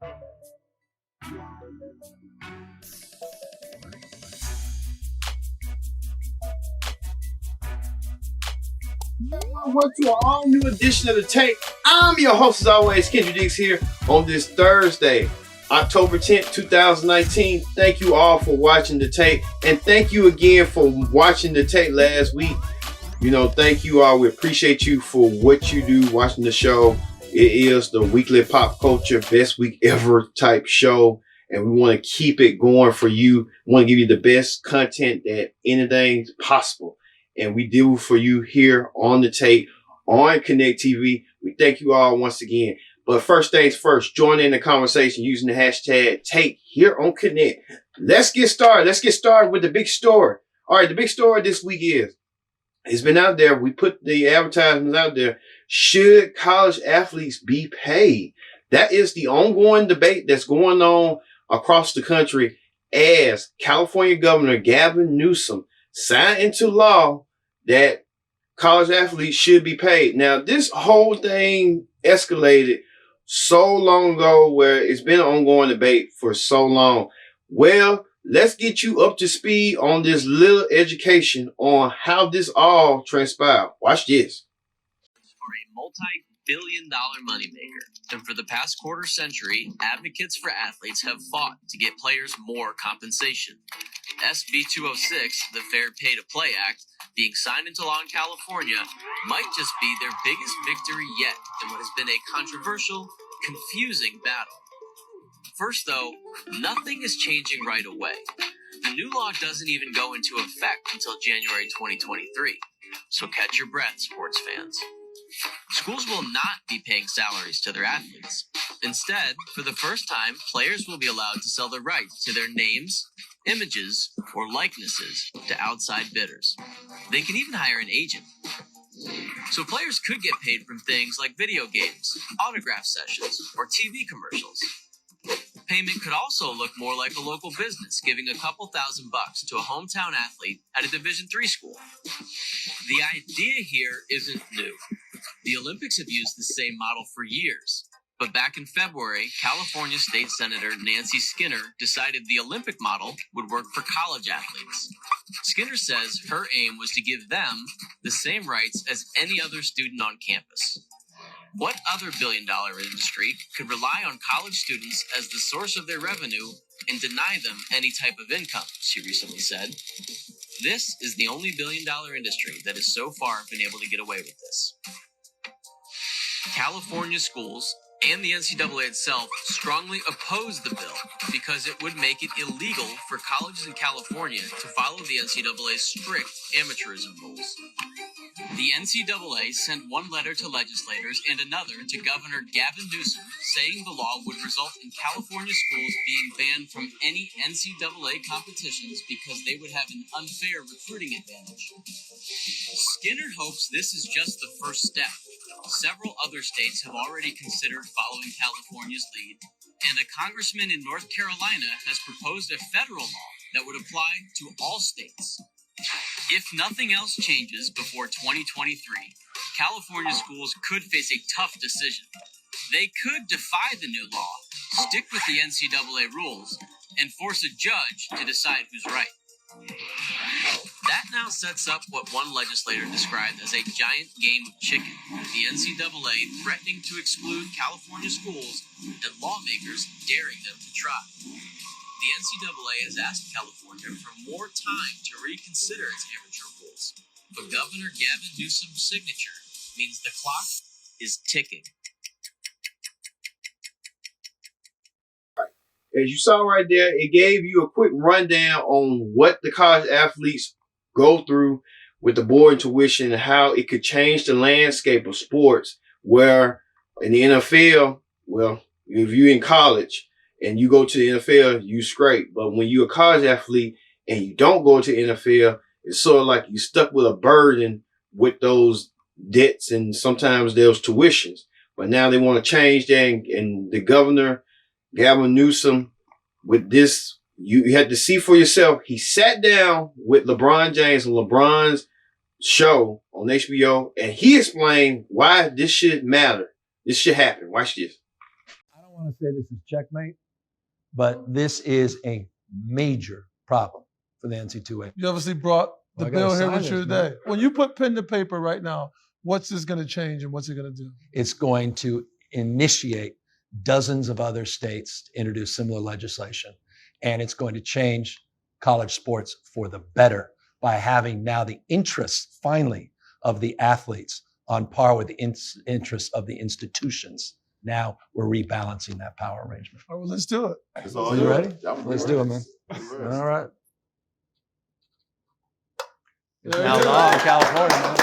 Welcome to an all-new edition of The Take. I'm your host, as always, Kendrick Dix here on this Thursday, October 10th, 2019. Thank you all for watching The Take, and thank you again for watching The Take last week. Thank you all. We appreciate you for what you do, watching the show. It is the weekly pop culture best week ever type show, and we want to keep it going for you. We want to give you the best content that anything's possible. And we do for you here on The Take, on Connect TV. We thank you all once again. But first things first, join in the conversation using the hashtag Take here on Connect. Let's get started. Let's get started with the big story. All right, the big story this week is, it's been out there. We put the advertisements out there. Should college athletes be paid? That is the ongoing debate that's going on across the country as California Governor Gavin Newsom signed into law that college athletes should be paid. Now, this whole thing escalated so long ago, where it's been an ongoing debate for so long. Well, let's get you up to speed on this little education on how this all transpired. Watch this. For a multi-billion-dollar moneymaker. And for the past quarter century, advocates for athletes have fought to get players more compensation. SB 206, the Fair Pay to Play Act, being signed into law in California, might just be their biggest victory yet in what has been a controversial, confusing battle. First, though, nothing is changing right away. The new law doesn't even go into effect until January 2023. So catch your breath, sports fans. Schools will not be paying salaries to their athletes. Instead, for the first time, players will be allowed to sell the rights to their names, images, or likenesses to outside bidders. They can even hire an agent. So players could get paid from things like video games, autograph sessions, or TV commercials. Payment could also look more like a local business giving a couple $1,000 to a hometown athlete at a Division III school. The idea here isn't new. The Olympics have used the same model for years. But back in February, California State Senator Nancy Skinner decided the Olympic model would work for college athletes. Skinner says her aim was to give them the same rights as any other student on campus. What other billion-dollar industry could rely on college students as the source of their revenue and deny them any type of income, she recently said. This is the only billion-dollar industry that has so far been able to get away with this. California schools and the NCAA itself strongly oppose the bill because it would make it illegal for colleges in California to follow the NCAA's strict amateurism rules. The NCAA sent one letter to legislators and another to Governor Gavin Newsom, saying the law would result in California schools being banned from any NCAA competitions because they would have an unfair recruiting advantage. Skinner hopes this is just the first step. Several other states have already considered following California's lead, and a congressman in North Carolina has proposed a federal law that would apply to all states. If nothing else changes before 2023, California schools could face a tough decision. They could defy the new law, stick with the NCAA rules, and force a judge to decide who's right. That now sets up what one legislator described as a giant game of chicken, with the NCAA threatening to exclude California schools and lawmakers daring them to try. The NCAA has asked California for more time to reconsider its amateur rules, but Governor Gavin Newsom's signature means the clock is ticking. As you saw right there, it gave you a quick rundown on what the college athletes go through with the board tuition and how it could change the landscape of sports, where in the NFL, well, if you're in college and you go to the NFL, you scrape. But when you're a college athlete and you don't go to the NFL, it's sort of like you're stuck with a burden with those debts and sometimes those tuitions. But now they want to change that, and the governor, Gavin Newsom, with this, you had to see for yourself. He sat down with LeBron James on LeBron's show on HBO, and he explained why this should matter. This should happen. Watch this. I don't don't want to say this is checkmate, but this is a major problem for the NCAA. You obviously brought the bill here with you today. When you put pen to paper right now, what's this going to change and what's it going to do? It's going to initiate dozens of other states to introduce similar legislation, and it's going to change college sports for the better by having now the interests, finally, of the athletes on par with the interests of the institutions. Now we're rebalancing that power arrangement. All right, well, let's do it. So you ready? Let's do it, man. All right. It's now law in California, man.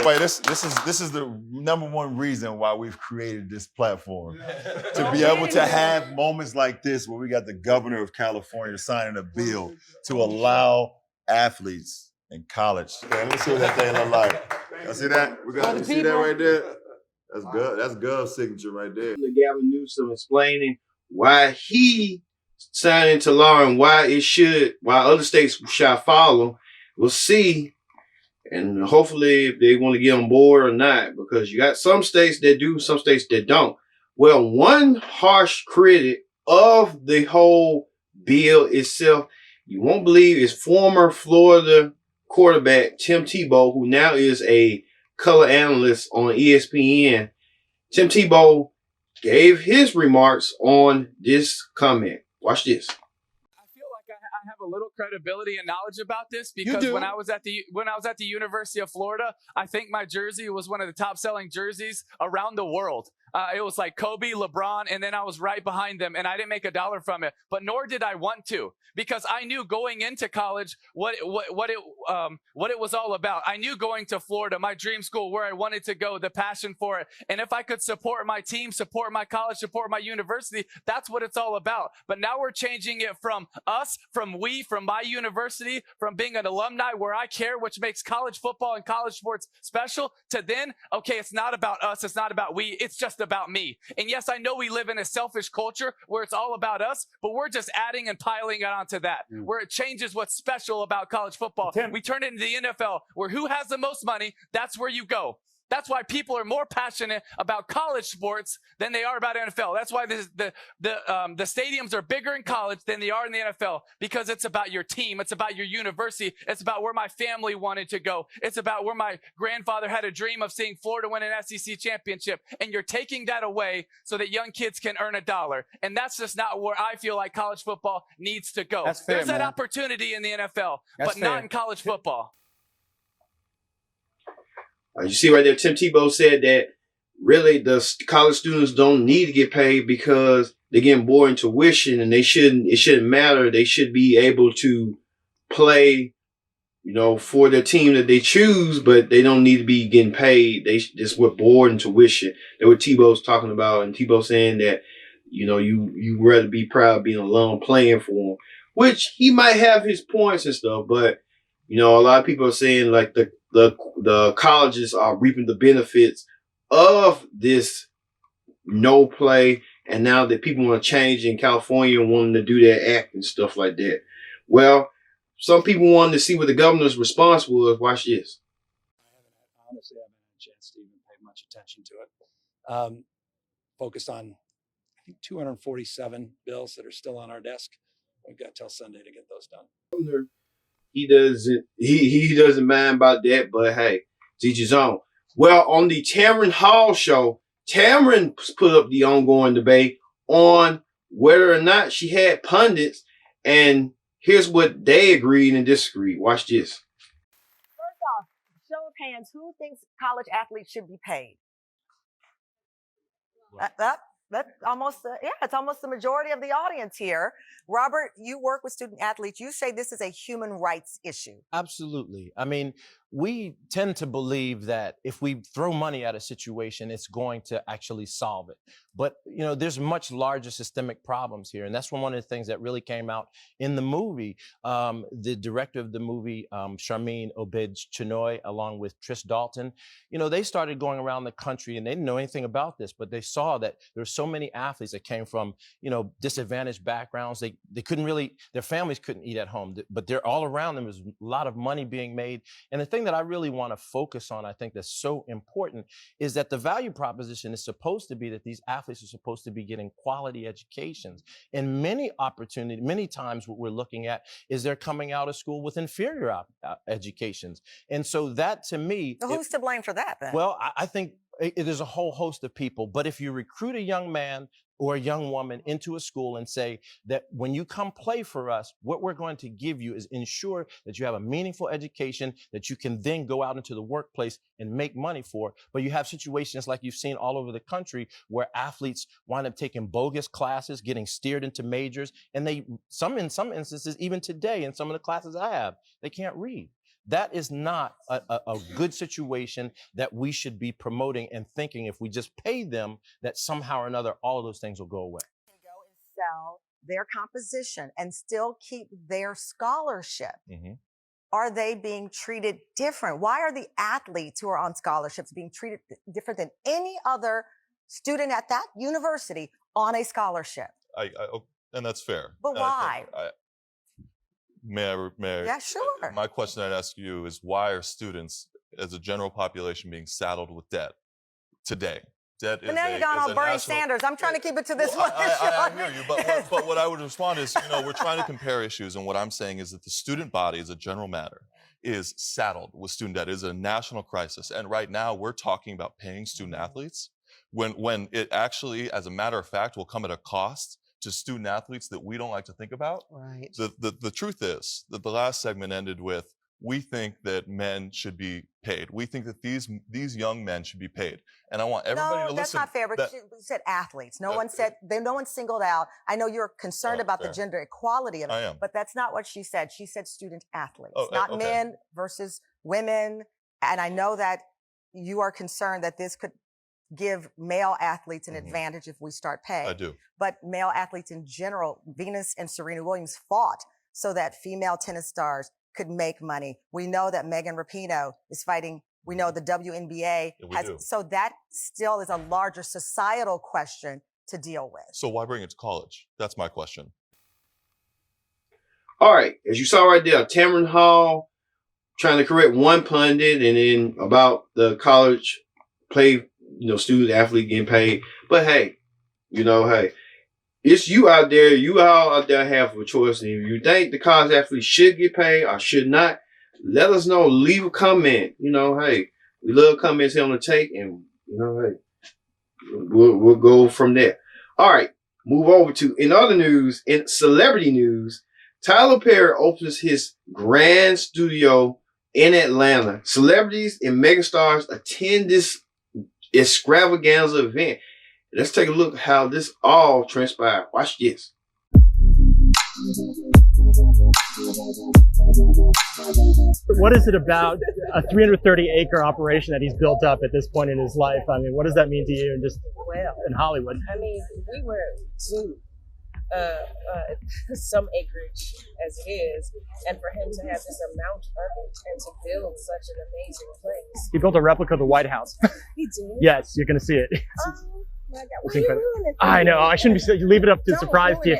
Wait, this is the number one reason why we've created this platform. To be able to have moments like this where we got the governor of California signing a bill to allow athletes in college. Okay, let me see what that thing look like. Y'all see that? You see that right there? That's good. That's Gov's signature right there. Gavin Newsom explaining why he signed into law and why other states shall follow. We'll see. And hopefully if they want to get on board or not, because you got some states that do, some states that don't. Well, one harsh critic of the whole bill itself, you won't believe, is former Florida quarterback Tim Tebow, who now is a color analyst on ESPN. Tim Tebow gave his remarks on this comment. Watch this. I have a little credibility and knowledge about this because when I was at the University of Florida, I think my jersey was one of the top selling jerseys around the world. It was like Kobe, LeBron, and then I was right behind them, and I didn't make a dollar from it. But nor did I want to, because I knew going into college what it was all about. I knew going to Florida, my dream school, where I wanted to go, the passion for it, and if I could support my team, support my college, support my university, that's what it's all about. But now we're changing it from us, from my university, from being an alumni where I care, which makes college football and college sports special, to then, okay, it's not about us, it's not about we, it's just about me. And yes, I know we live in a selfish culture where it's all about us, but we're just adding and piling it onto that, where it changes what's special about college football. We turn it into the NFL, where who has the most money, that's where you go. That's why people are more passionate about college sports than they are about NFL. That's why the stadiums are bigger in college than they are in the NFL, because it's about your team. It's about your university. It's about where my family wanted to go. It's about where my grandfather had a dream of seeing Florida win an SEC championship. And you're taking that away so that young kids can earn $1. And that's just not where I feel like college football needs to go. That's fair, There's that man. opportunity in the NFL, That's but not fair. in college football. You see right there, Tim Tebow said that really the college students don't need to get paid because they're getting more in tuition, and it shouldn't matter. They should be able to play, for their team that they choose, but they don't need to be getting paid. They just were bored in tuition. That's what Tebow's talking about, and Tebow saying that, you rather be proud of being alone playing for him, which he might have his points and stuff, but a lot of people are saying like the colleges are reaping the benefits of this no play, and now that people want to change in California and wanting to do their act and stuff like that. Well, some people wanted to see what the governor's response was. Watch this. Honestly, I haven't had a chance to even pay much attention to it. Focused on, I think, 247 bills that are still on our desk. We've got till Sunday to get those done. He doesn't mind about that, but hey, to each his own. Well, on the Tamron Hall show, Tamron put up the ongoing debate on whether or not she had pundits, and here's what they agreed and disagreed. Watch this. First off, show of hands, who thinks college athletes should be paid? That's almost, it's almost the majority of the audience here. Robert, you work with student athletes. You say this is a human rights issue. Absolutely. I mean, we tend to believe that if we throw money at a situation, it's going to actually solve it. But, there's much larger systemic problems here. And that's one of the things that really came out in the movie. The director of the movie, Sharmeen Obaid-Chinoy, along with Trish Dalton, they started going around the country, and they didn't know anything about this, but they saw that there were so many athletes that came from, disadvantaged backgrounds. They couldn't really, their families couldn't eat at home, but they're all around them. There's a lot of money being made. And the thing thing that I really want to focus on, I think that's so important, is that the value proposition is supposed to be that these athletes are supposed to be getting quality educations. And many times what we're looking at is they're coming out of school with inferior educations. And so that, to me... So who's to blame for that, then? Well, I think there's a whole host of people. But if you recruit a young man or a young woman into a school and say that when you come play for us, what we're going to give you is ensure that you have a meaningful education that you can then go out into the workplace and make money for. But you have situations like you've seen all over the country where athletes wind up taking bogus classes, getting steered into majors, and in some instances, even today in some of the classes I have, they can't read. That is not a good situation that we should be promoting and thinking if we just pay them that somehow or another, all of those things will go away. Can go and sell their composition and still keep their scholarship. Mm-hmm. Are they being treated different? Why are the athletes who are on scholarships being treated different than any other student at that university on a scholarship? And that's fair. But why? May I? Yeah, sure. My question I'd ask you is, why are students, as a general population, being saddled with debt today? Debt but now you're going on Bernie Sanders. I'm trying to keep it to this one issue. I hear you, but what I would respond is, we're trying to compare issues, and what I'm saying is that the student body, as a general matter, is saddled with student debt. It is a national crisis, and right now we're talking about paying student athletes when it actually, as a matter of fact, will come at a cost to student athletes that we don't like to think about. Right. The truth is that the last segment ended with, we think that men should be paid. We think that these young men should be paid. And I want everybody to listen. No, that's not fair. But you said athletes. No one singled out. I know you're concerned about the gender equality of it. I am. But that's not what she said. She said student athletes, Oh, not okay. men versus women. And I know that you are concerned that this could give male athletes an advantage if we start paying. I do. But male athletes in general, Venus and Serena Williams fought so that female tennis stars could make money. We know that Megan Rapinoe is fighting. We know the WNBA has. So that still is a larger societal question to deal with. So why bring it to college? That's my question. All right, as you saw right there, Tamron Hall trying to correct one pundit, and then about the college play, student athlete getting paid. But hey, it's you out there. You all out there have a choice. And if you think the college athlete should get paid or should not, let us know. Leave a comment. Hey, we love comments here on the take, and hey, we'll go from there. All right, move over to in other news, in celebrity news. Tyler Perry opens his grand studio in Atlanta. Celebrities and megastars attend this extravaganza event. Let's take a look at how this all transpired. Watch this. What is it about a 330-acre operation that he's built up at this point in his life? I mean, what does that mean to you, and just in Hollywood? I mean, we were due some acreage as it is, and for him to have this amount of it and to build such an amazing place. He built a replica of the White House. He did? Yes, you're going to see it. My God, why are you ruining it? I know. I shouldn't be. Leave it up to surprise to you.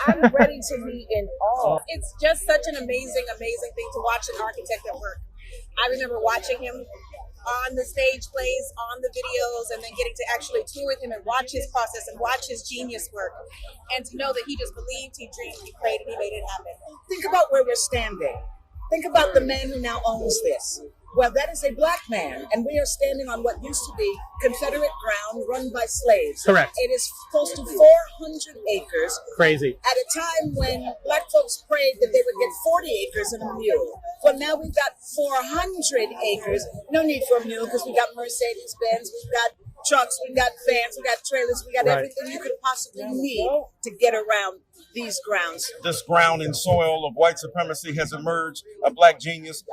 I'm ready to be in awe. It's just such an amazing thing to watch an architect at work. I remember watching him on the stage plays, on the videos, and then getting to actually tour with him and watch his process and watch his genius work. And to know that he just believed, he dreamed, he prayed, and he made it happen. Think about where we're standing. Think about the man who now owns this. Well, that is a black man, and we are standing on what used to be Confederate ground run by slaves. Correct. It is close to 400 acres. Crazy. At a time when black folks prayed that they would get 40 acres and a mule. Well, now we've got 400 acres. No need for a mule because we got Mercedes-Benz, we've got trucks, we've got vans, we got trailers, we got everything you could possibly need to get around these grounds. This ground and soil of white supremacy has emerged a black genius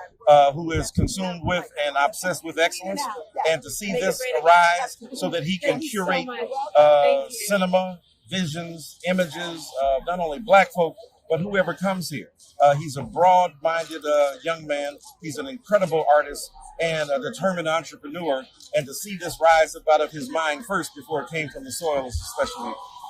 who is consumed with and obsessed with excellence. And to see this arise so that he can curate cinema, visions, images of not only black folk, but whoever comes here. He's a broad-minded young man. He's an incredible artist. and a determined entrepreneur. And to see this rise up out of his mind first before it came from the soil is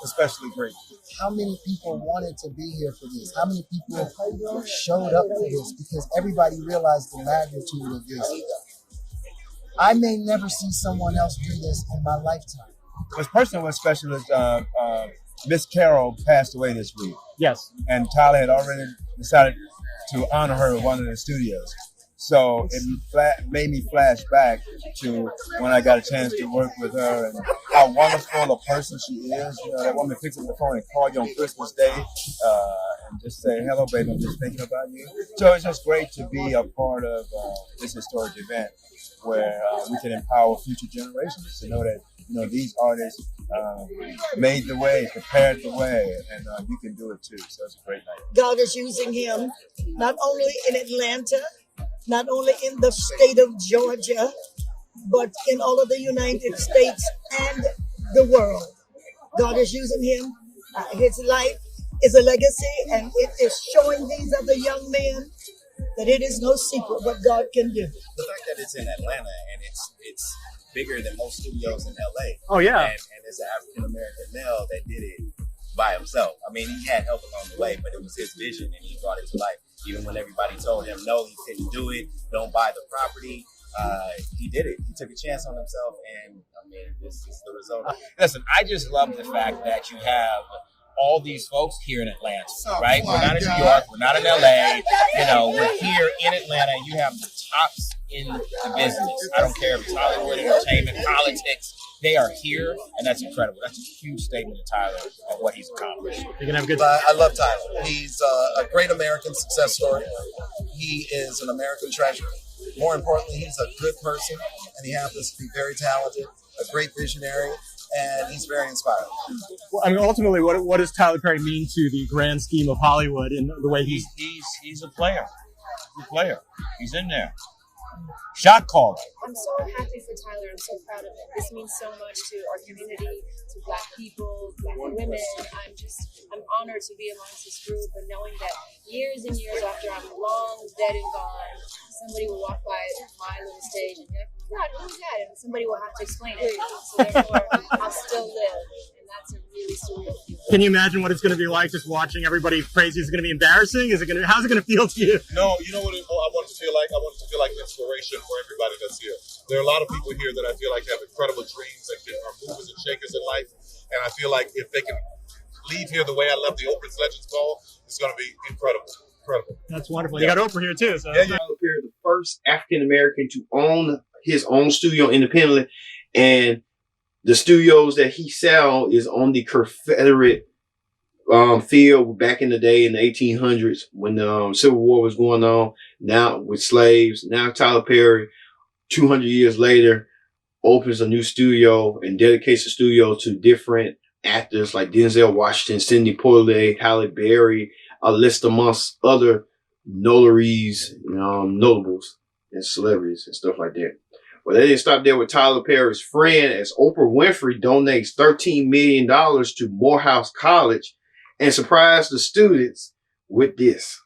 especially great. How many people wanted to be here for this? How many people showed up for this? Because everybody realized the magnitude of this. I may never see someone else do this in my lifetime. What's personal, what's special is Miss Carol passed away this week. Yes. And Tyler had already decided to honor her at one of the studios. So it made me flash back to when I got a chance to work with her and how wonderful a person she is. You know, that woman picks up the phone and calls you on Christmas Day and just say, "Hello, baby, I'm just thinking about you." So it's just great to be a part of this historic event where we can empower future generations to know that, you know, these artists made the way, prepared the way, and you can do it too. So it's a great night. God is using him not only in Atlanta, not only in the state of Georgia, but in all of the United States and the world. God is using him. His life is a legacy, and it is showing these other young men that it is no secret what God can do. The fact that it's in Atlanta and it's bigger than most studios in LA. Oh yeah. And it's an African American male that did it by himself. I mean, he had help along the way, but it was his vision and he brought it to life. Even when everybody told him no, he couldn't do it, don't buy the property, he did it. He took a chance on himself, and I mean, this is the result. Listen, I just love the fact that you have all these folks here in Atlanta, right? We're not in New York, we're not in LA, you know, we're here in Atlanta. You have the tops in the business. I don't care if it's Hollywood, entertainment, politics. They are here, and that's incredible. That's a huge statement to Tyler and what he's accomplished. You're gonna have a good. I love Tyler. He's a great American success story. He is an American treasure. More importantly, he's a good person, and he happens to be very talented, a great visionary, and he's very inspiring. Well, I mean, ultimately, what does Tyler Perry mean to the grand scheme of Hollywood in the way he's a player. He's a player. He's in there. Shot caller. I'm so happy for Tyler. I'm so proud of him. This means so much to our community, to Black people, Black women. I'm honored to be amongst this group, and knowing that years and years after I'm long dead and gone, somebody will walk by my little stage and be like, "God, who's that?" And somebody will have to explain it. So therefore, I'll still live, and that's a really surreal feeling. Can you imagine what it's going to be like just watching everybody praise you? Is it going to be embarrassing? How's it going to feel to you? No, you know what I want it to feel like? I want it to feel like an inspiration for everybody that's here. There are a lot of people here that I feel like have incredible dreams that are movers and shakers in life. And I feel like if they can leave here the way I left the Oprah's Legends Ball, it's going to be incredible. Incredible. That's wonderful. You got Oprah here too. So. Yeah, Tyler Perry, the first African American to own his own studio independently. And the studios that he sell is on the Confederate field back in the day in the 1800s when the Civil War was going on. Now with slaves. Now Tyler Perry, 200 years later, opens a new studio and dedicates the studio to different actors like Denzel Washington, Sidney Poitier, Halle Berry, a list amongst other notaries, notables and celebrities and stuff like that. Well, they didn't stop there with Tyler Perry's friend, as Oprah Winfrey donates $13 million to Morehouse College and surprised the students with this.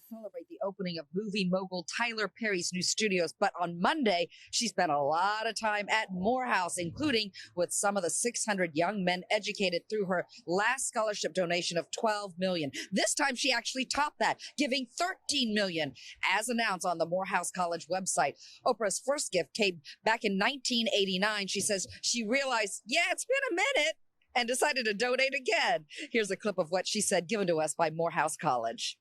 Celebrate the opening of movie mogul Tyler Perry's new studios. But on Monday, she spent a lot of time at Morehouse, including with some of the 600 young men educated through her last scholarship donation of $12 million. This time, she actually topped that, giving $13 million, as announced on the Morehouse College website. Oprah's first gift came back in 1989. She says she realized, it's been a minute, and decided to donate again. Here's a clip of what she said, given to us by Morehouse College.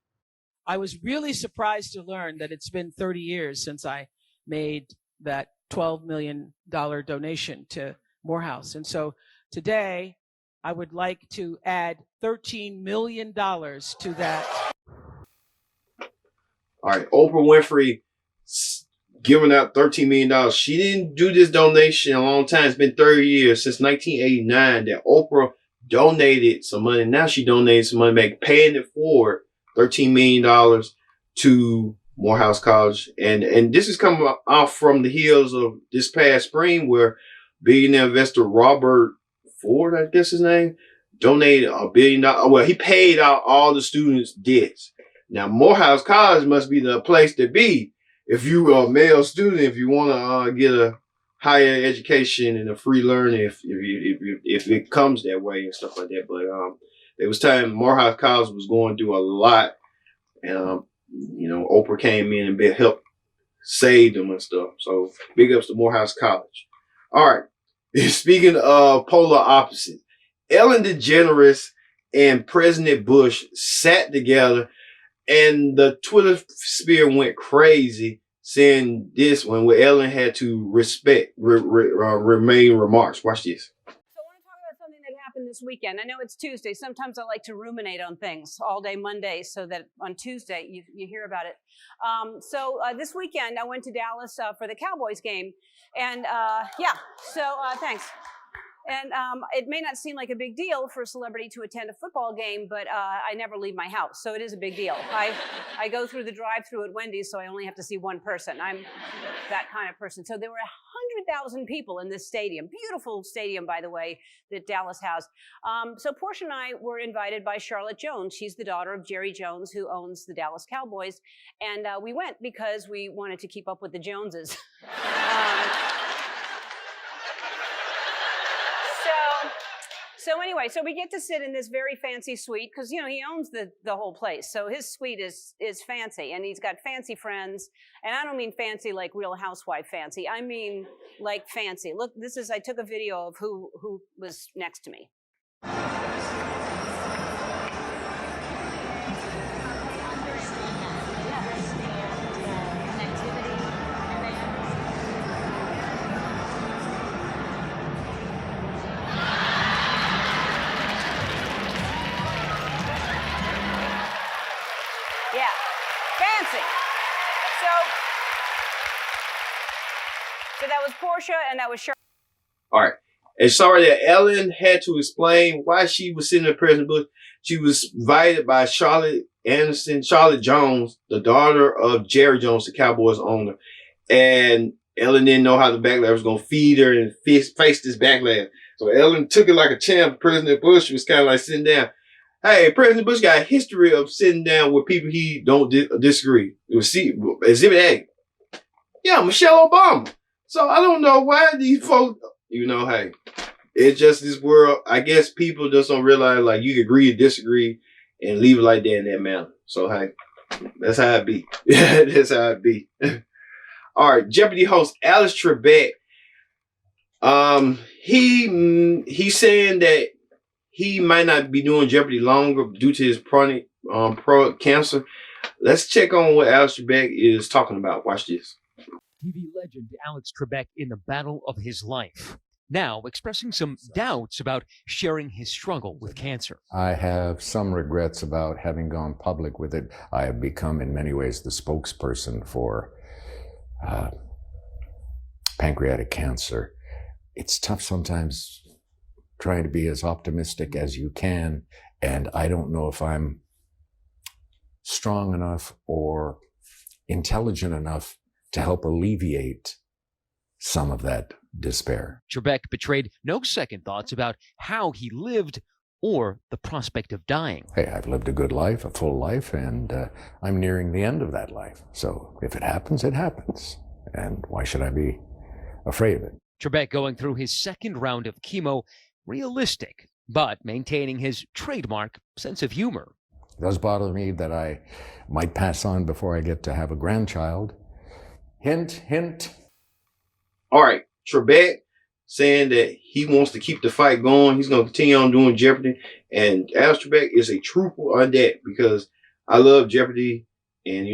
I was really surprised to learn that it's been 30 years since I made that $12 million donation to Morehouse. And so today, I would like to add $13 million to that. All right, Oprah Winfrey giving out $13 million. She didn't do this donation in a long time. It's been 30 years, since 1989, that Oprah donated some money. Now she donated some money back, paying it forward. $13 million to Morehouse College. And this is coming off from the heels of this past spring where billionaire investor Robert Ford, I guess his name, donated $1 billion. Well, he paid out all the students' debts. Now, Morehouse College must be the place to be if you are a male student, if you want to get a higher education and a free learning, if it comes that way and stuff like that. But there was time Morehouse College was going through a lot, and Oprah came in and helped save them and stuff. So big ups to Morehouse College. All right. Speaking of polar opposites, Ellen DeGeneres and President Bush sat together, and the Twitter sphere went crazy saying this one where Ellen had to remain remarks. Watch this. Something that happened this weekend. I know it's Tuesday. Sometimes I like to ruminate on things all day Monday so that on Tuesday you hear about it. So this weekend I went to Dallas for the Cowboys game. And thanks. And it may not seem like a big deal for a celebrity to attend a football game, but I never leave my house, so it is a big deal. I go through the drive-thru at Wendy's, so I only have to see one person. I'm that kind of person. So there were 100,000 people in this stadium. Beautiful stadium, by the way, that Dallas has. So Portia and I were invited by Charlotte Jones. She's the daughter of Jerry Jones, who owns the Dallas Cowboys. And we went because we wanted to keep up with the Joneses. So anyway, so we get to sit in this very fancy suite because, he owns the whole place. So his suite is fancy, and he's got fancy friends. And I don't mean fancy like Real Housewife fancy. I mean like fancy. Look, I took a video of who was next to me. Yeah, fancy. So that was Portia, and that was Charlotte. All right. And sorry that Ellen had to explain why she was sitting in President Bush. She was invited by Charlotte Jones, the daughter of Jerry Jones, the Cowboys owner. And Ellen didn't know how the backlash was going to feed her and face this backlash. So Ellen took it like a champ. President Bush was kind of like sitting down. Hey, President Bush got a history of sitting down with people he don't disagree. It was Exhibit A. Yeah, Michelle Obama. So I don't know why these folks, hey, it's just this world. I guess people just don't realize like you can agree to disagree and leave it like that in that manner. So hey, that's how it be. That's how it be. All right, Jeopardy host Alex Trebek. He's saying that he might not be doing Jeopardy longer due to his chronic cancer. Let's check on what Alex Trebek is talking about. Watch this. TV legend Alex Trebek in the battle of his life, now expressing some doubts about sharing his struggle with cancer. I have some regrets about having gone public with it. I have become, in many ways, the spokesperson for pancreatic cancer. It's tough sometimes trying to be as optimistic as you can, and I don't know if I'm strong enough or intelligent enough to help alleviate some of that despair. Trebek betrayed no second thoughts about how he lived or the prospect of dying. Hey, I've lived a good life, a full life, and I'm nearing the end of that life. So if it happens, it happens. And why should I be afraid of it? Trebek going through his second round of chemo, realistic, but maintaining his trademark sense of humor. It does bother me that I might pass on before I get to have a grandchild. Hint, hint. All right, Trebek saying that he wants to keep the fight going. He's going to continue on doing Jeopardy. And Alex Trebek is a trooper on that because I love Jeopardy. And,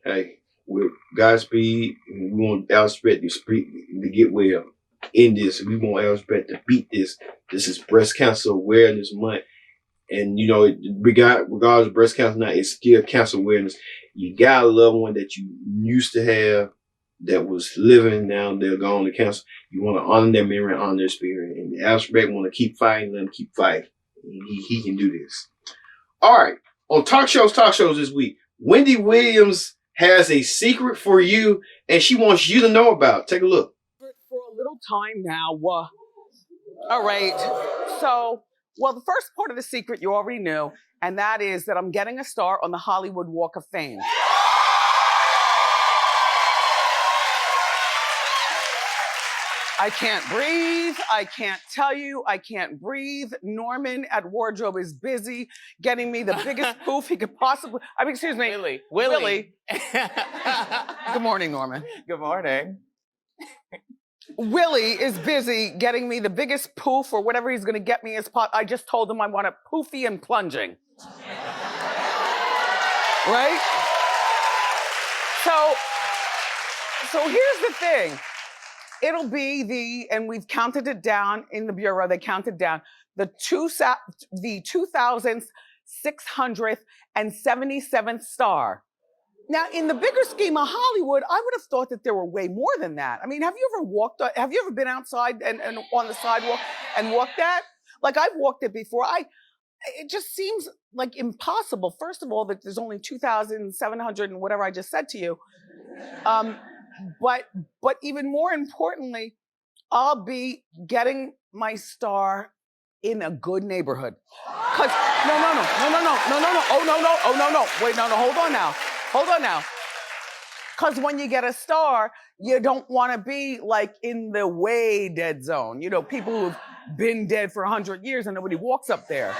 hey, with Godspeed, we want Alex Trebek to get well in this. We want Alex Trebek to beat this. This is Breast Cancer Awareness Month. And, regardless of breast cancer, it's still cancer awareness. You got a loved one that you used to have that was living, now they're gone to cancer. You want to honor their memory, honor their spirit. And Alex Trebek want to keep fighting, let him keep fighting. He can do this. All right. On talk shows this week, Wendy Williams has a secret for you, and she wants you to know about. Take a look. For a little time now. All right. So, the first part of the secret you already knew, and that is that I'm getting a star on the Hollywood Walk of Fame. I can't breathe. I can't tell you. I can't breathe. Norman at wardrobe is busy getting me the biggest poof he could possibly. I mean, excuse me, Willie. Good morning, Norman. Good morning. Willie is busy getting me the biggest poof or whatever he's going to get me as pot. I just told him I want it poofy and plunging. Right? So here's the thing. It'll be and we've counted it down in the Bureau, they counted down, the 2,677th star. Now, in the bigger scheme of Hollywood, I would have thought that there were way more than that. I mean, have you ever been outside and on the sidewalk and walked that? Like, I've walked it before. It just seems like impossible. First of all, that there's only 2,700 and whatever I just said to you. But even more importantly, I'll be getting my star in a good neighborhood. Cause no. Wait, hold on now. Cause when you get a star, you don't want to be like in the way dead zone. You know, people who've been dead for 100 years and nobody walks up there.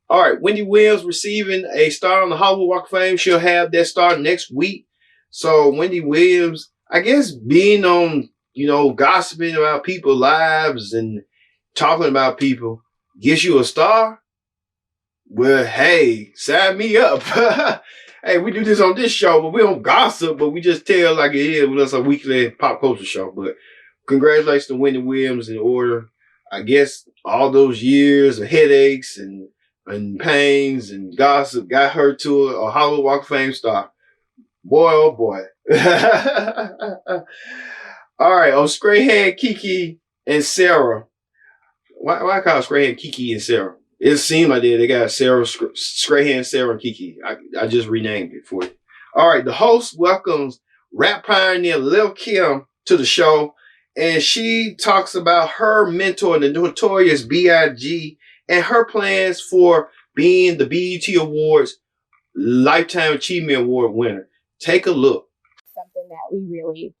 All right, Wendy Williams receiving a star on the Hollywood Walk of Fame. She'll have that star next week. So Wendy Williams, I guess being on, gossiping about people's lives and talking about people gets you a star. Well, hey, sign me up. Hey, we do this on this show, but we don't gossip, but we just tell like it is. It's a weekly pop culture show. But congratulations to Wendy Williams in order. I guess all those years of headaches and pains and gossip got her to a Hollywood Walk of Fame star. Boy, oh boy. All right, on Scrayhead, Kiki, and Sarah. Why call Scrayhead Kiki and Sarah? It seemed like they got Sarah, Scrayhead, Sarah, and Kiki. I just renamed it for you. All right, the host welcomes rap pioneer Lil Kim to the show, and she talks about her mentor, the notorious B.I.G., and her plans for being the BET Awards Lifetime Achievement Award winner. Take a look. Something that we really,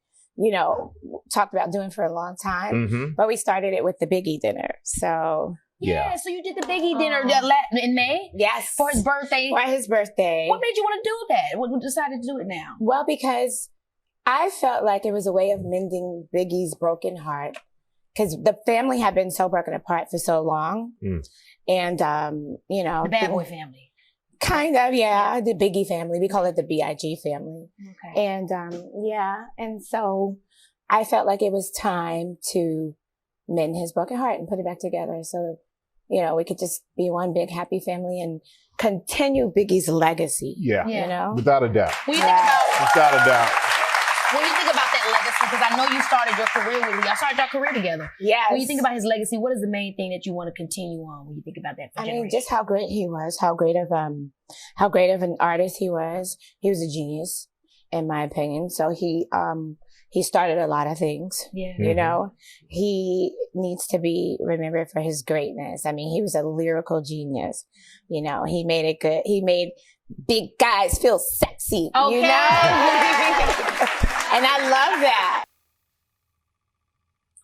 talked about doing for a long time, Mm-hmm. but we started it with the Biggie dinner. So Yeah, so you did the Biggie dinner in May? Yes. For his birthday? For his birthday. What made you want to do that? What decided to do it now? Well, because I felt like it was a way of mending Biggie's broken heart. Because the family had been so broken apart for so long. And, The Bad Boy family. Kind of, yeah. The Biggie family. We call it the B.I.G. family. Okay. And, And so I felt like it was time to mend his broken heart and put it back together. So, we could just be one big happy family and continue Biggie's legacy. Yeah. Without a doubt. When you think about that legacy, because I know you started your career with me. Y'all started your career together. Yes. When you think about his legacy, what is the main thing that you want to continue on when you think about that? Just how great he was, how great of an artist he was. He was a genius, in my opinion. So he started a lot of things. Yeah. He needs to be remembered for his greatness. I mean, he was a lyrical genius. He made it good. He made big guys feel sexy. Okay. And I love that.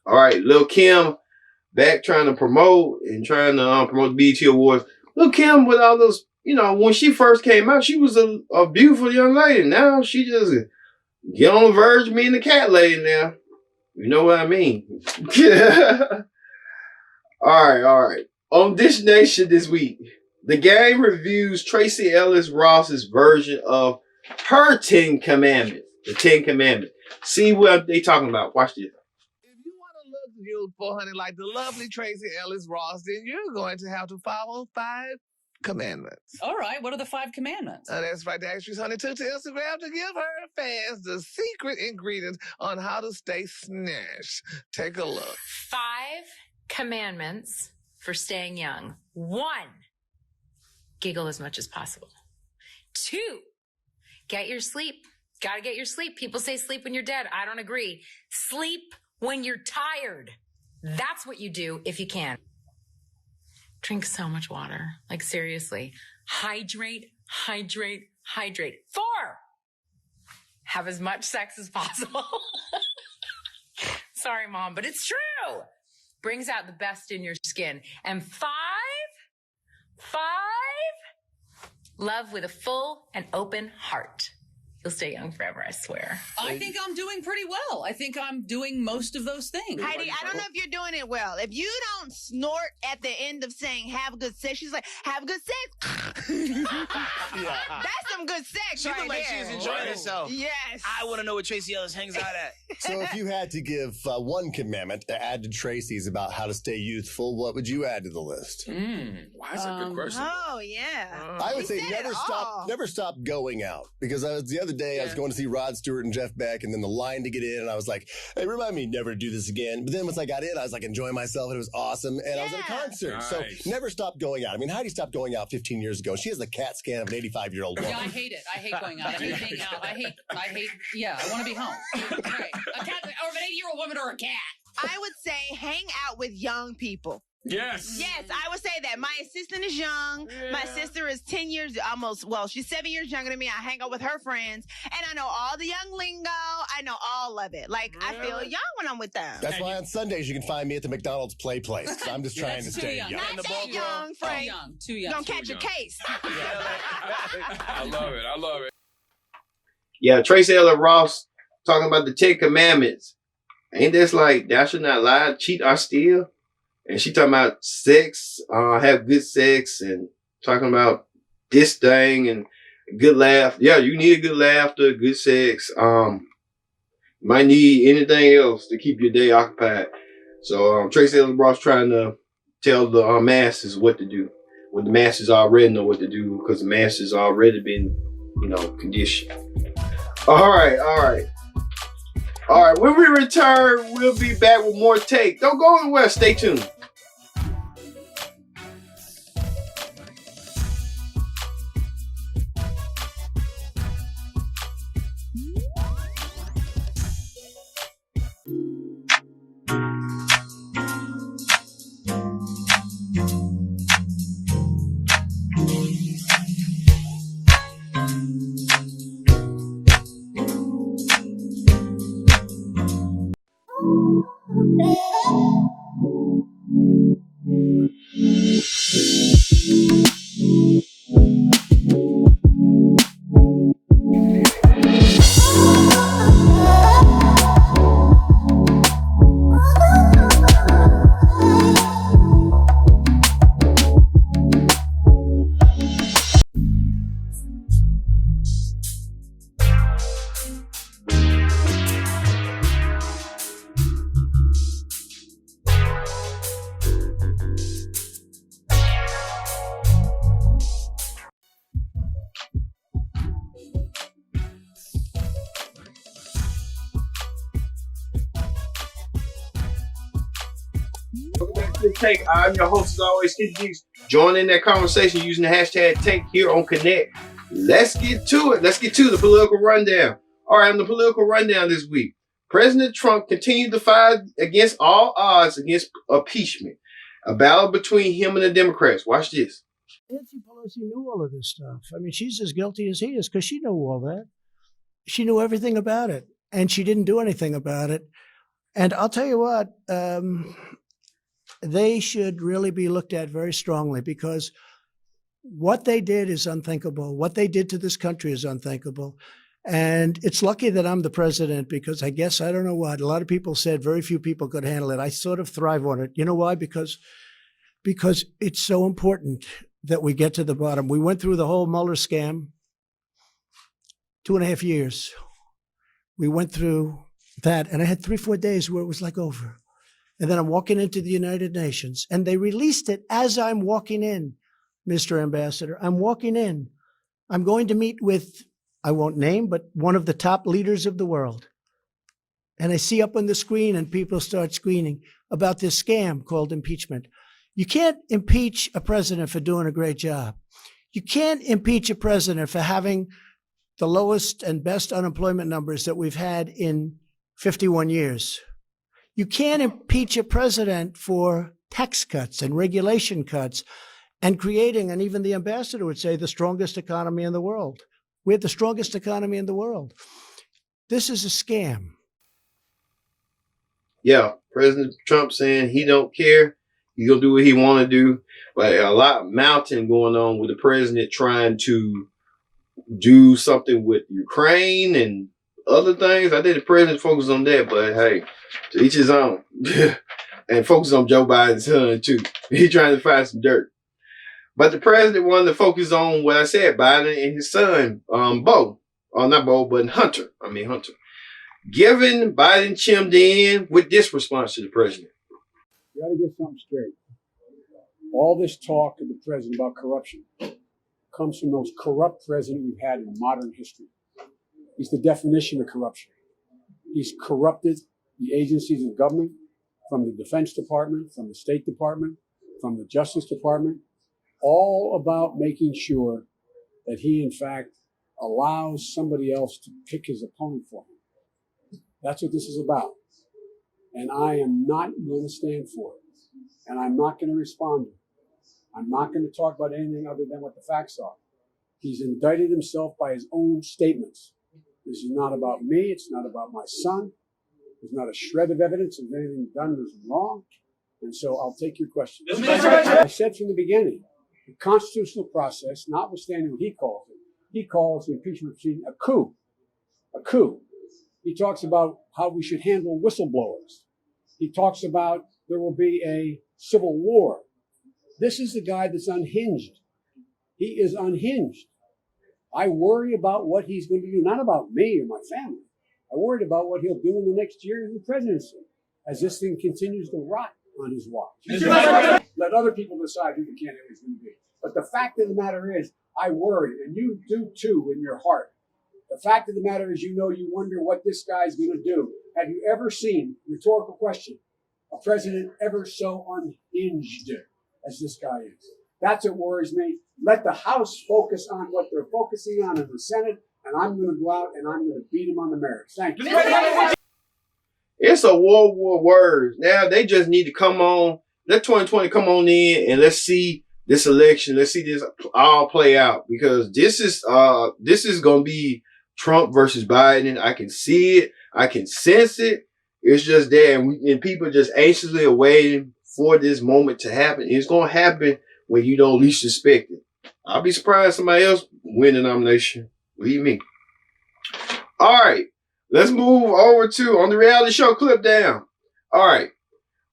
All right, Lil Kim back trying to promote the BET Awards. Lil Kim with all those, when she first came out, she was a beautiful young lady. Now she just get on the verge of being the cat lady now. You know what I mean? All right. On Dish Nation this week, the game reviews Tracee Ellis Ross's version of her 10 Commandments. The 10 Commandments. See what they talking about. Watch this. Beautiful, honey, like the lovely Tracee Ellis Ross, then you're going to have to follow 5 commandments. All right, what are the 5 commandments? That's right. The actress Honey took to Instagram to give her fans the secret ingredients on how to stay snatched. Take a look. 5 commandments for staying young. 1, giggle as much as possible. 2, get your sleep. Gotta get your sleep. People say sleep when you're dead. I don't agree. Sleep when you're tired. That's what you do if you can. Drink so much water. Like, seriously. Hydrate, hydrate, hydrate. 4, have as much sex as possible. Sorry, Mom, but it's true. Brings out the best in your skin. And 5, love with a full and open heart. You'll stay young forever, I swear. I think I'm doing pretty well. I think I'm doing most of those things. Heidi, I don't know if you're doing it well. If you don't snort at the end of saying have good sex, she's like, have good sex. That's some good sex She right looked like she there. was enjoying herself. Yes. I want to know where Tracy Ellis hangs out at. So if you had to give one commandment to add to Tracy's about how to stay youthful, what would you add to the list? Why is that a good question? Oh, yeah. I would He say said never stop going out, because the other day I was going to see Rod Stewart and Jeff Beck, and then the line to get in, and I was like, hey, remind me never to do this again. But then once I got in, I was like enjoying myself, and it was awesome, and I was at a concert. Nice. So never stop going out. I mean, Heidi stopped going out 15 years ago. She has the CAT scan of an 85-year-old woman. Yeah, I hate it. I hate going out. I hate being out. I want to be home. Right. A cat, or an 80-year-old woman or a cat. I would say hang out with young people. Yes. Yes, I would say that. My assistant is young. Yeah. My sister is 10 years, she's 7 years younger than me. I hang out with her friends, and I know all the young lingo. I know all of it. Like, I feel young when I'm with them. That's why on Sundays you can find me at the McDonald's Play Place, because I'm just trying to stay young. Not that young, Frank. Too young. You're going to catch a case. I love it. I love it. Yeah, Tracy Ellis Ross talking about the 10 Commandments. Ain't this like, thou shalt not lie, cheat, or steal? And she talking about sex, have good sex, and talking about this thing and good laugh. Yeah, you need a good laughter, good sex. Might need anything else to keep your day occupied. So Tracy Ellis Ross trying to tell the masses what to do, when the masses already know what to do, because the masses already been, conditioned. All right. When we return, we'll be back with more take. Don't go anywhere. Stay tuned. Take. I'm your host as always, Kid. Join in that conversation using the hashtag Take here on Connect. Let's get to it. Let's get to the political rundown. All right, on the political rundown this week, President Trump continued to fight against all odds against impeachment. A battle between him and the Democrats. Watch this. Nancy Pelosi knew all of this stuff. I mean, she's as guilty as he is because she knew all that. She knew everything about it, and she didn't do anything about it. And I'll tell you what, they should really be looked at very strongly, because what they did is unthinkable. What they did to this country is unthinkable. And it's lucky that I'm the president, because I guess, I don't know what, a lot of people said very few people could handle it. I sort of thrive on it. You know why? Because it's so important that we get to the bottom. We went through the whole Mueller scam, 2.5 years. We went through that, and I had 3-4 days where it was like over. And then I'm walking into the United Nations, and they released it as I'm walking in, Mr. Ambassador. I'm walking in. I'm going to meet with, I won't name, but one of the top leaders of the world. And I see up on the screen, and people start screaming about this scam called impeachment. You can't impeach a president for doing a great job. You can't impeach a president for having the lowest and best unemployment numbers that we've had in 51 years. You can't impeach a president for tax cuts and regulation cuts and creating, and even the ambassador would say, the strongest economy in the world. We have the strongest economy in the world. This is a scam. yeah, President Trump saying he don't care. He gonna do what he want to do. But a lot of mounting going on with the president trying to do something with Ukraine and other things. I think the president focused on that, but hey, to each his own. And focus on Joe Biden's son too. He's trying to find some dirt. But the president wanted to focus on what I said, Biden and his son, Bo. Not Bo, but Hunter. Hunter. Given Biden chimed in with this response to the president. You got to get something straight. All this talk of the president about corruption comes from the most corrupt president we've had in modern history. He's the definition of corruption. He's corrupted the agencies of government, from the Defense Department, from the State Department, from the Justice Department, all about making sure that he, in fact, allows somebody else to pick his opponent for him. That's what this is about. And I am not going to stand for it. And I'm not going to respond to it. I'm not going to talk about anything other than what the facts are. He's indicted himself by his own statements. This is not about me. It's not about my son. There's not a shred of evidence of anything done that's wrong. And so I'll take your question. I said from the beginning, the constitutional process, notwithstanding what he calls the impeachment proceeding a coup. A coup. He talks about how we should handle whistleblowers. He talks about there will be a civil war. This is the guy that's unhinged. He is unhinged. I worry about what he's going to do, not about me or my family. I worried about what he'll do in the next year of the presidency as this thing continues to rot on his watch. Let other people decide who the candidate is going to be. But the fact of the matter is, I worry, and you do too in your heart. The fact of the matter is, you wonder what this guy's going to do. Have you ever seen, rhetorical question, a president ever so unhinged as this guy is? That's what worries me. Let the House focus on what they're focusing on in the Senate, and I'm going to go out and I'm going to beat him on the merits. Thank you. It's a war of words. Now they just need to come on. Let 2020 come on in and let's see this election. Let's see this all play out, because this is going to be Trump versus Biden. I can see it. I can sense it. It's just there, and people just anxiously awaiting for this moment to happen. It's going to happen when you don't least suspect it. I'll be surprised somebody else win the nomination. Believe me. All right. Let's move over to on the reality show clip down. All right.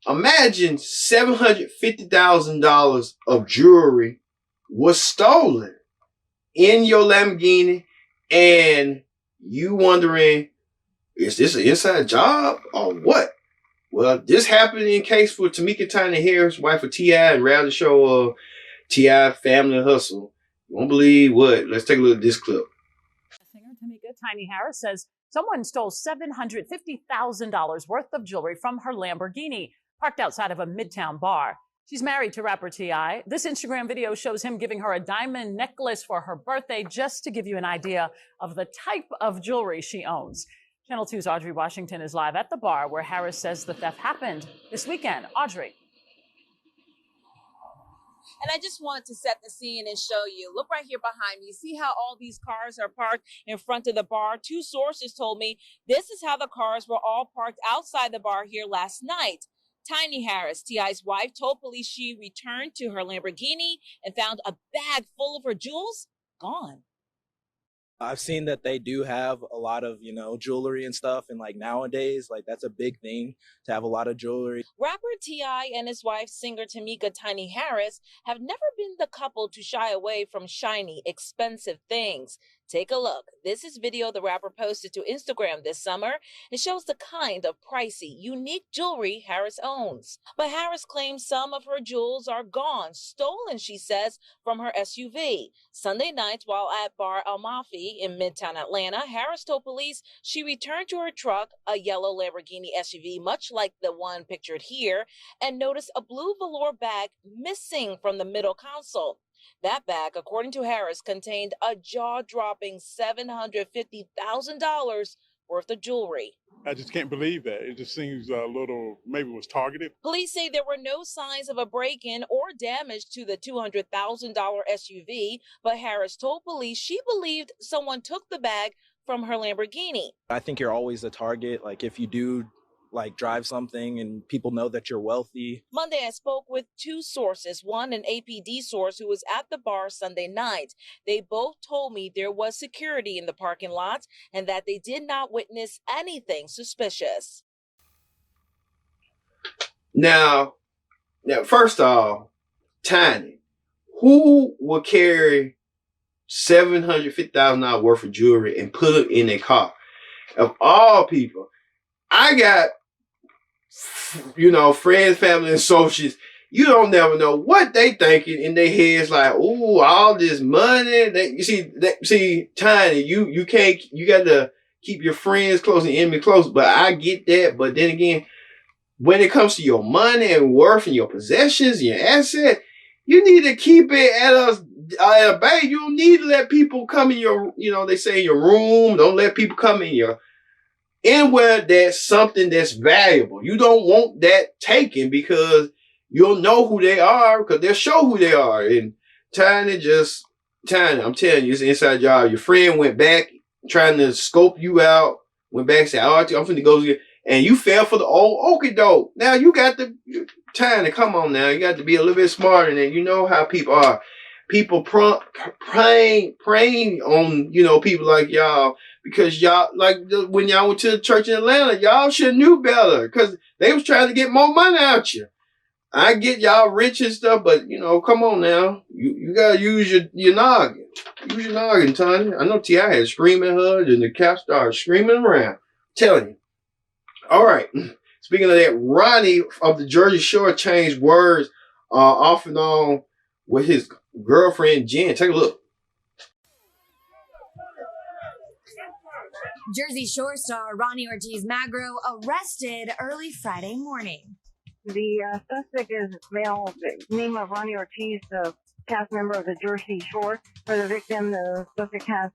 Imagine $750,000 of jewelry was stolen in your Lamborghini, and you wondering, is this an inside job or what? Well, this happened in case for Tamika Tiny Harris, wife of T.I. and reality show T.I. Family Hustle. You won't believe what? Let's take a look at this clip. Singer Tamika Tiny Harris says someone stole $750,000 worth of jewelry from her Lamborghini parked outside of a Midtown bar. She's married to rapper T.I. This Instagram video shows him giving her a diamond necklace for her birthday, just to give you an idea of the type of jewelry she owns. Channel 2's Audrey Washington is live at the bar where Harris says the theft happened this weekend. Audrey. And I just wanted to set the scene and show you. Look right here behind me. See how all these cars are parked in front of the bar? Two sources told me this is how the cars were all parked outside the bar here last night. Tiny Harris, T.I.'s wife, told police she returned to her Lamborghini and found a bag full of her jewels gone. I've seen that they do have a lot of, jewelry and stuff. And nowadays, that's a big thing to have a lot of jewelry. Rapper T.I. and his wife, singer Tamika Tiny Harris, have never been the couple to shy away from shiny, expensive things. Take a look. This is video the rapper posted to Instagram this summer. It shows the kind of pricey, unique jewelry Harris owns. But Harris claims some of her jewels are gone, stolen, she says, from her SUV. Sunday night, while at Bar El Mafi in Midtown Atlanta, Harris told police she returned to her truck, a yellow Lamborghini SUV, much like the one pictured here, and noticed a blue velour bag missing from the middle console. That bag, according to Harris, contained a jaw-dropping $750,000 worth of jewelry. I just can't believe that. It just seems a little, maybe it was targeted. Police say there were no signs of a break-in or damage to the $200,000 SUV, but Harris told police she believed someone took the bag from her Lamborghini. I think you're always a target. If you do like drive something and people know that you're wealthy. Monday, I spoke with two sources, one an APD source who was at the bar Sunday night. They both told me there was security in the parking lot and that they did not witness anything suspicious. Now, first off, Tiny, who will carry $750,000 worth of jewelry and put it in a car? Of all people, I got, friends, family, and associates. You don't never know what they thinking in their heads. Like, ooh, all this money. See, Tiny, you can't. You got to keep your friends close and enemy close. But I get that. But then again, when it comes to your money and worth and your possessions, and your asset, you need to keep it at a bay. You don't need to let people come in your, they say in your room. Don't let people come in anywhere that's something that's valuable. You don't want that taken because you'll know who they are because they'll show who they are. And Tiny, I'm telling you, it's an inside job. Your friend went back trying to scope you out, went back and said, I'm finna go here. And you fell for the old okie doke. Now you got Tiny, come on now. You got to be a little bit smarter than you know how people are. People praying on, people like y'all because y'all, like when y'all went to the church in Atlanta, y'all should have knew better because they was trying to get more money out you. I get y'all rich and stuff, but come on now. You gotta use your noggin. Use your noggin, Tiny. I know T.I. had screaming at her and the cat started screaming around. I'm telling you. All right. Speaking of that, Ronnie of the Jersey Shore changed words off and on with his girlfriend, Jen. Take a look. Jersey Shore star Ronnie Ortiz Magro arrested early Friday morning. The suspect is male, name of Ronnie Ortiz, the cast member of the Jersey Shore. For the victim, the suspect has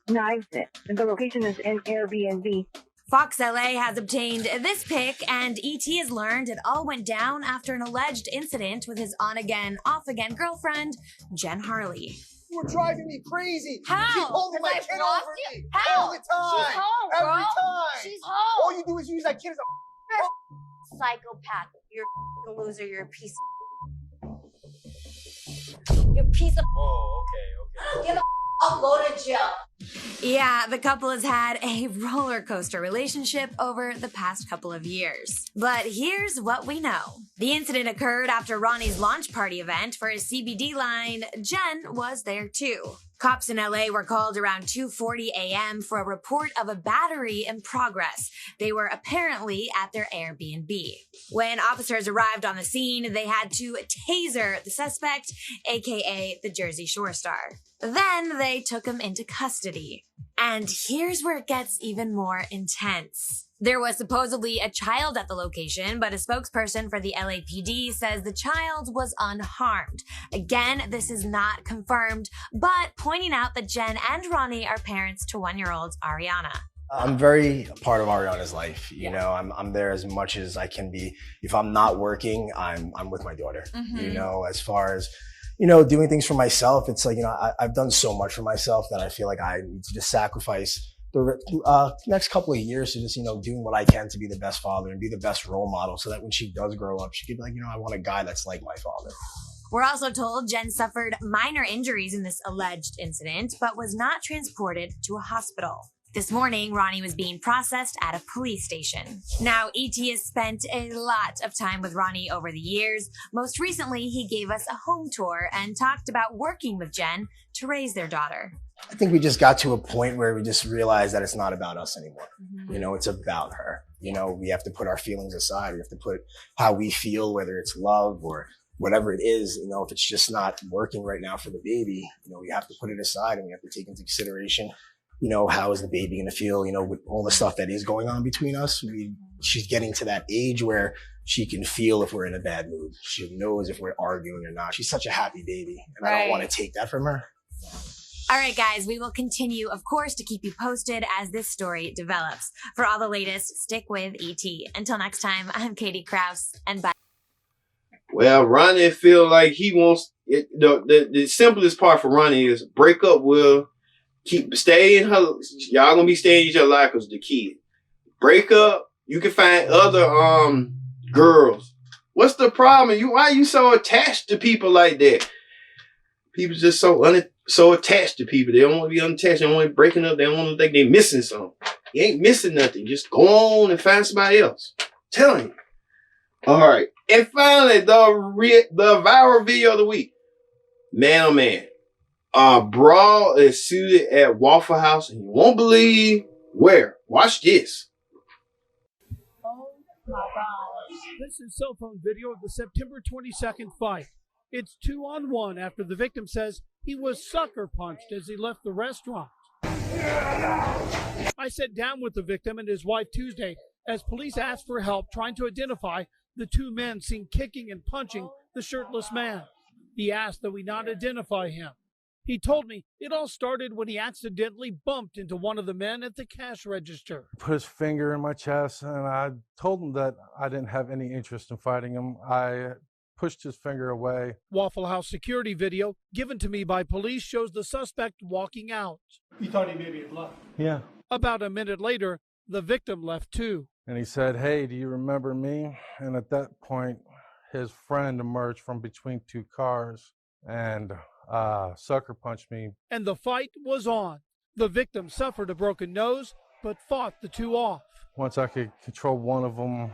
knives. The location is in Airbnb. Fox LA has obtained this pic, and ET has learned it all went down after an alleged incident with his on-again, off-again girlfriend, Jen Harley. You were driving me crazy. How? She's holding my kid over me all the time. She's home, Every bro. time. She's home. All you do is use that kid as a Psychopath. You're a loser. You're a piece of... You're a piece of... Oh, okay. Get the I'll go to jail. Yeah, the couple has had a roller coaster relationship over the past couple of years. But here's what we know. The incident occurred after Ronnie's launch party event for his CBD line. Jen was there too. Cops in LA were called around 2:40 a.m. for a report of a battery in progress. They were apparently at their Airbnb. When officers arrived on the scene, they had to taser the suspect, aka the Jersey Shore star. Then they took him into custody. And here's where it gets even more intense. There was supposedly a child at the location, but a spokesperson for the LAPD says the child was unharmed. Again, this is not confirmed, but pointing out that Jen and Ronnie are parents to 1-year-old Ariana. I'm very a part of Ariana's life. You know, I'm there as much as I can be. If I'm not working, I'm with my daughter. You know, as far as doing things for myself, it's like, I've done so much for myself that I feel like I need to just sacrifice the next couple of years to just, doing what I can to be the best father and be the best role model so that when she does grow up, she could be like, I want a guy that's like my father. We're also told Jen suffered minor injuries in this alleged incident, but was not transported to a hospital. This morning, Ronnie was being processed at a police station. Now, E.T. has spent a lot of time with Ronnie over the years. Most recently, he gave us a home tour and talked about working with Jen to raise their daughter. I think we just got to a point where we just realized that it's not about us anymore. It's about her. We have to put our feelings aside. We have to put how we feel, whether it's love or whatever it is. If it's just not working right now for the baby, we have to put it aside and we have to take into consideration how is the baby going to feel, with all the stuff that is going on between us. She's getting to that age where she can feel if we're in a bad mood. She knows if we're arguing or not. She's such a happy baby, and I don't want to take that from her. All right, guys, we will continue, of course, to keep you posted as this story develops. For all the latest, stick with ET. Until next time, I'm Katie Krause, and bye. Well, Ronnie feel like he wants it. The simplest part for Ronnie is break up with. Stay in her. Y'all gonna be staying in each other's life because the kid. Break up You can find other girls. What's the problem? Why are you so attached to people like that? People just so attached to people. They don't want to be unattached. They don't want to be breaking up. They don't want to think they're missing something. You ain't missing nothing. Just go on and find somebody else. I'm telling you. All right. And finally, the viral video of the week. Man, oh man. Brawl is suited at Waffle House, and you won't believe where. Watch this. Oh my gosh. This is cell phone video of the September 22nd fight. It's 2-on-1 after the victim says he was sucker punched as he left the restaurant. I sat down with the victim and his wife Tuesday as police asked for help trying to identify the two men seen kicking and punching the shirtless man. He asked that we not identify him. He told me it all started when he accidentally bumped into one of the men at the cash register. Put his finger in my chest, and I told him that I didn't have any interest in fighting him. I pushed his finger away. Waffle House security video given to me by police shows the suspect walking out. You thought he maybe had left? Yeah. About a minute later, the victim left too. And he said, "Hey, do you remember me?" And at that point, his friend emerged from between two cars and sucker punched me. And the fight was on. The victim suffered a broken nose, but fought the two off. Once I could control one of them,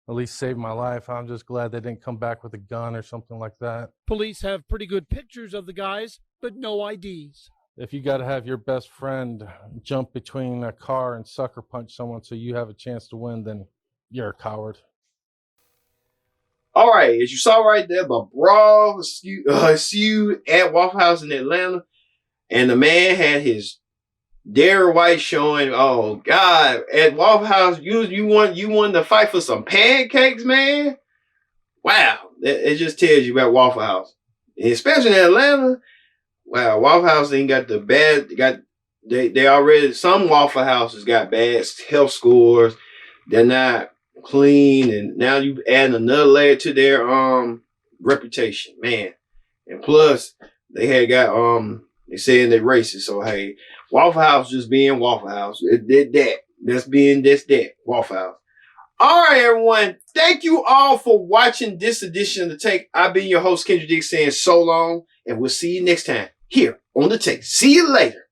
at least save my life. I'm just glad they didn't come back with a gun or something like that. Police have pretty good pictures of the guys, but no IDs. If you got to have your best friend jump between a car and sucker punch someone so you have a chance to win, then you're a coward. All right, as you saw right there, the brawl ensued at Waffle House in Atlanta, and the man had his Derry White showing. Oh God, at Waffle House, you won to fight for some pancakes, man. Wow, it just tells you about Waffle House, and especially in Atlanta. Wow, Waffle House ain't got the bad. They already, some Waffle Houses got bad health scores. They're not clean, and now you add another layer to their reputation, man. And plus, they had got they saying they're racist. So hey, Waffle House just being Waffle House. It did that. That's being that Waffle House. All right, everyone. Thank you all for watching this edition of The Take. I've been your host, Kendrick Dix, saying so long, and we'll see you next time here on The Take. See you later.